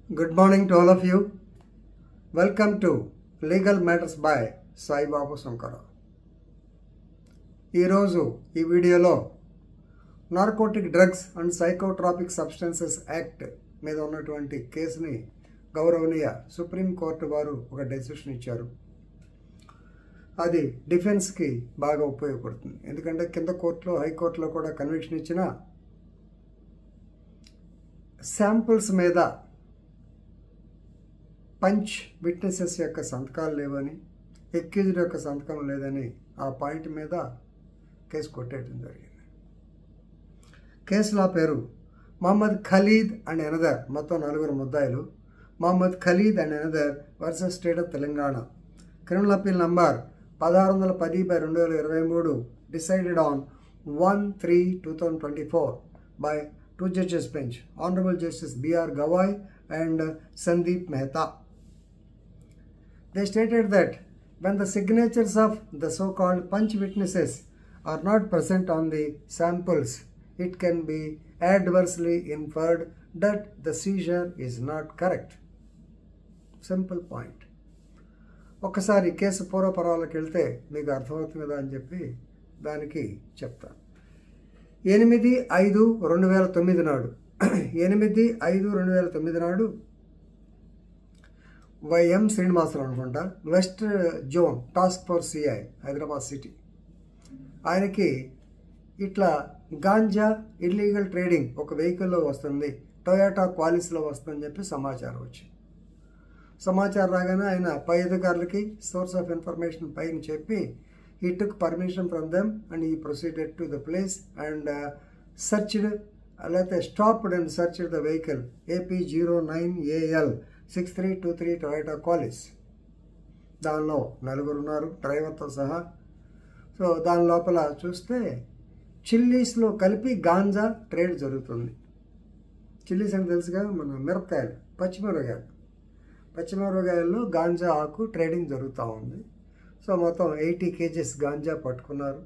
Good morning to all of you. Welcome to Legal Matters by Sai Babu Sankara. ఈరోజు ఈ వీడియోలో narcotic drugs and psychotropic substances act మీద ఉన్నటువంటి కేసుని గౌరవనీయ సుప్రీం కోర్టు వారు ఒక డెసిషన్ ఇచ్చారు. అది డిఫెన్స్కి బాగా ఉపయోగపడుతుంది. ఎందుకంటే కింద కోర్టులో హైకోర్టులో కూడా కన్విక్షన్ ఇచ్చిన శాంపుల్స్ మీద పంచ్ విట్నెసెస్ యొక్క సంతకాలు లేవని, ఎక్యూజ్డ్ యొక్క సంతకం లేదని ఆ పాయింట్ మీద కేసు కొట్టేయడం జరిగింది. కేసులో పేరు మొహమ్మద్ ఖలీద్ అండ్ ఎనదర్, మొత్తం 4 ముద్దాయిలు. Mohammed Khalid and another versus state of Telangana. Criminal appeal number 1610/2023 decided on 1/3/2024 by 2 judges bench, Honorable Justice B.R. Gawai and Sandeep Mehta. They stated that when the signatures of the so-called punch witnesses are not present on the samples, it can be adversely inferred that the seizure is not correct. Simple point. ఒక్కసారి case పూర్వపరాలకు వెళ్తే మీకు అర్థమవుతుంది కదా అని చెప్పి దానికి చెప్తాను. 8/5/2009 నాడు 8/5/2009 నాడు వైఎం శ్రీనివాసరావు అనుకుంటా, west zone task force CI Hyderabad city, ఆయనకి ఇట్లా గాంజా ఇల్లీగల్ ట్రేడింగ్ ఒక వెహికల్లో వస్తుంది, టొయోటా క్వాలిస్లో వస్తుందని చెప్పి సమాచారం వచ్చింది. సమాచారం రాగానే ఆయన పై అధికారులకి సోర్స్ ఆఫ్ ఇన్ఫర్మేషన్ పైన చెప్పి he took permission from them and he proceeded to the place and searched, stopped and searched the vehicle AP09AL 6323 Toyota Qualis. దానిలో 4 ఉన్నారు డ్రైవర్తో సహా. సో దాని లోపల చూస్తే చిల్లీస్లో కలిపి గాంజా ట్రేడ్ జరుగుతుంది. చిల్లీస్ అంటే తెలుసుగా, మన మిరపకాయలు, పచ్చిమిరపకాయల్లో గాంజా ఆకు ట్రేడింగ్ జరుగుతూ ఉంది. సో మొత్తం 80 kgs గాంజా పట్టుకున్నారు.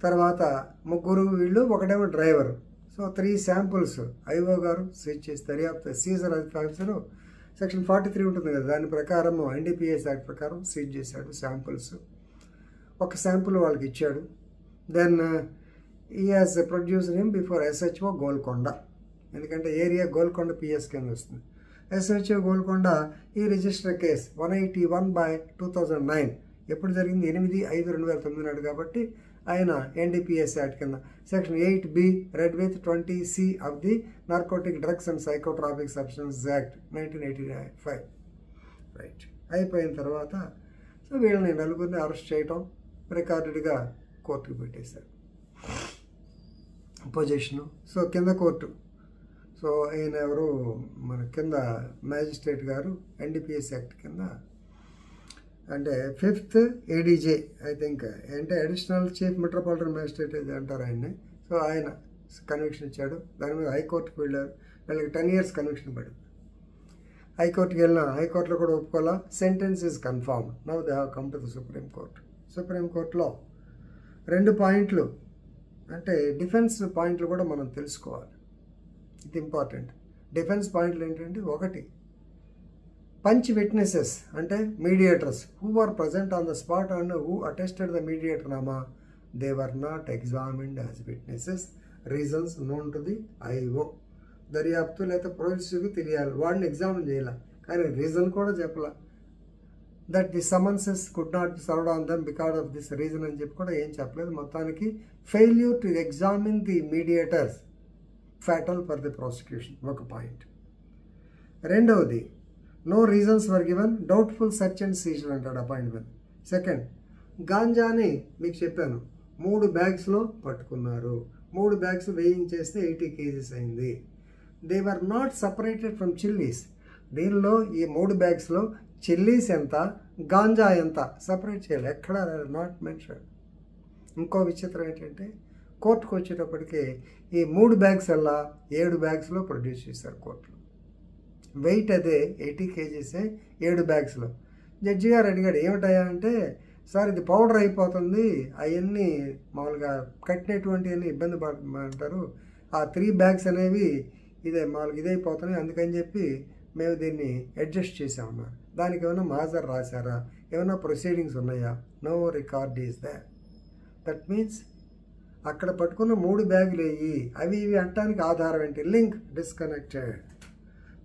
తర్వాత 3 వీళ్ళు, ఒకటేమో డ్రైవర్. సో 3 శాంపుల్స్ ఐఓ గారు సీజ్ చేసి దర్యాప్తు సీజర్ ఆఫీసర్ సెక్షన్ 43 ఉంటుంది కదా, దాని ప్రకారం ఎన్డీపీఎస్ యాక్ట్ ప్రకారం సీజ్ చేశాడు శాంపుల్స్. ఒక శాంపుల్ వాళ్ళకి ఇచ్చాడు. దెన్ ఈ has produced him before SHO Golconda, ఎందుకంటే ఏరియా గోల్కొండ పిఎస్ కింద వస్తుంది. SHO గోల్కొండ ఈ రిజిస్టర్ కేసు 181/2009 ఎప్పుడు జరిగింది? 8/5/2009 నాడు. కాబట్టి ఆయన ఎన్డీపీఎస్ యాక్ట్ కింద section 8B red with 20C of the narcotic drugs and psychotropic substances act 1985 right అయిపోయిన తర్వాత సో వీళ్ళని 4 అరెస్ట్ చేయటం రికార్డెడ్గా కోర్టుకు పెట్టేశారు పొజిషను. సో కింద కోర్టు, సో ఆయన ఎవరు, మన కింద మ్యాజిస్ట్రేట్ గారు ఎన్డీపీఎస్ యాక్ట్ కింద అంటే 5th ADJ ఐ థింక్, అంటే అడిషనల్ చీఫ్ మెట్రోపాలిటన్ మ్యాజిస్ట్రేట్ ఇది అంటారు ఆయన్ని. సో ఆయన కన్విక్షన్ ఇచ్చాడు. దాని మీద హైకోర్టుకు వెళ్ళారు. వీళ్ళకి 10 years కన్విక్షన్ పడింది. హైకోర్టుకి వెళ్ళినా హైకోర్టులో కూడా ఒప్పుకోవాలా. Sentence is confirm. Now they have come to the supreme court. Supreme కోర్టులో 2 పాయింట్లు, అంటే డిఫెన్స్ పాయింట్లు కూడా మనం తెలుసుకోవాలి. ఇది ఇంపార్టెంట్. డిఫెన్స్ పాయింట్లు ఏంటంటే, 1 పంచ్ విట్నెసెస్ అంటే mediators who are present on the spot and who attested the mediator నామా, they were not examined as witnesses. Reasons known to the IO. దర్యాప్తు లేదా ప్రొసీజర్కి తెలియాలి, వాడిని ఎగ్జామిన్ చేయాల, కానీ రీజన్ కూడా చెప్పాల. That the summonses could not served on them because of this reason అని చెప్పి కూడా ఏం చెప్పలేదు. మొత్తానికి failure to examine the mediators fatal for the prosecution, ఒక పాయింట్. రెండవది, no reasons were given, doubtful search and seizure అంటాడు అపాయింట్మెంట్. సెకండ్, గాంజాని మీకు చెప్పాను 3 bagsలో పట్టుకున్నారు. 3 bags వెయింగ్ చేస్తే 80 kgs అయింది. They were not separated from chillies. దీనిలో ఈ 3 bagsలో చిల్లీస్ ఎంత, గాంజా ఎంత సపరేట్ చేయాలి, ఎక్కడ నాట్ మెన్షన్. ఇంకో విచిత్రం ఏంటంటే, కోర్టుకు వచ్చేటప్పటికి ఈ 3 bags అలా 7 bagsలో ప్రొడ్యూస్ చేశారు కోర్టులో. వెయిట్ అదే 80 kgs 7 bagsలో. జడ్జి గారు అడిగాడు, ఏమిటయ్యా అంటే, సార్ ఇది పౌడర్ అయిపోతుంది, అవన్నీ మామూలుగా కట్టినటువంటివన్నీ ఇబ్బంది పడమంటారు, ఆ 3 bags అనేవి ఇదైపోతున్నాయి, అందుకని చెప్పి మేము దీన్ని అడ్జస్ట్ చేసామన్నారు. దానికి ఏమైనా మాజర్ రాశారా, ఏమైనా ప్రొసీడింగ్స్ ఉన్నాయా? No record is there. That means అక్కడ పట్టుకున్న 3 బ్యాగులు వేయి అవి ఇవి అంటానికి ఆధారం ఏంటి? Link disconnected.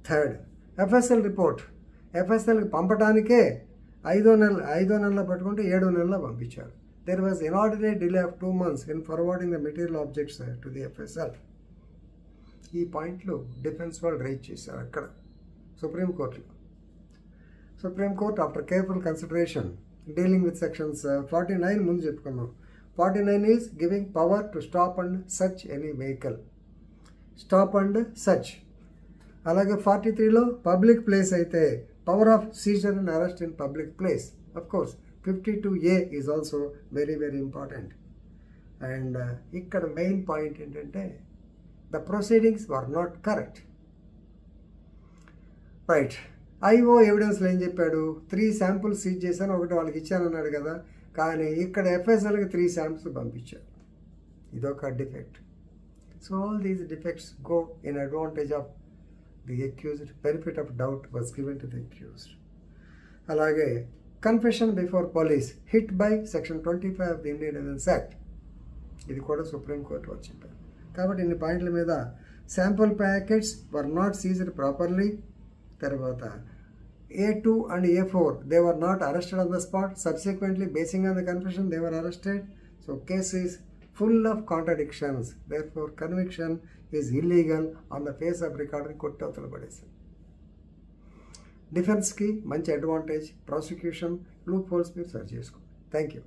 Third, FSL report. ఎఫ్ఎస్ఎల్కి పంపడానికే 5వ నెలలో పట్టుకుంటే 7వ నెలలో పంపించారు. There was inordinate delay of 2 months in forwarding the material objects to the FSL. ఈ పాయింట్లు డిఫెన్స్ వాళ్ళు రైజ్ చేశారు అక్కడ సుప్రీంకోర్టులో. Supreme court after careful consideration dealing with sections 49 ముందు చెప్పుకున్నాం. 49 is giving power to stop and search any vehicle. Stop and search. అలాగే 43లో పబ్లిక్ ప్లేస్ అయితే power of Caesar and arrest in public place. Of course 52A is also very very important. And ఇక్కడ main point ఏంటంటే the proceedings were not correct. Right. IO ఎవిడెన్స్లో ఏం చెప్పాడు? 3 samples seize చేశాను, ఒకటి వాళ్ళకి ఇచ్చానన్నాడు కదా, కానీ ఇక్కడ ఎఫ్ఎస్ఎల్కి 3 శాంపుల్స్ పంపించారు. ఇదొక defect. So all these defects go in advantage of the accused. Benefit of doubt was given to the accused. అలాగే confession before police hit by section 25 of the Indian defence act. ఇది కూడా supreme court వాళ్ళు చెప్పారు. కాబట్టి ఇన్ని పాయింట్ల మీద sample packets were not seized properly. తర్వాత A2 and A4 they were not arrested on the spot. Subsequently, basing on the confession, they were arrested. So case is full of contradictions. Therefore, conviction is illegal on the face of record. కొట్టవతల పడేసారు. డిఫెన్స్కి మంచి advantage, prosecution loop holes మీరు search చేసుకోండి. Thank you.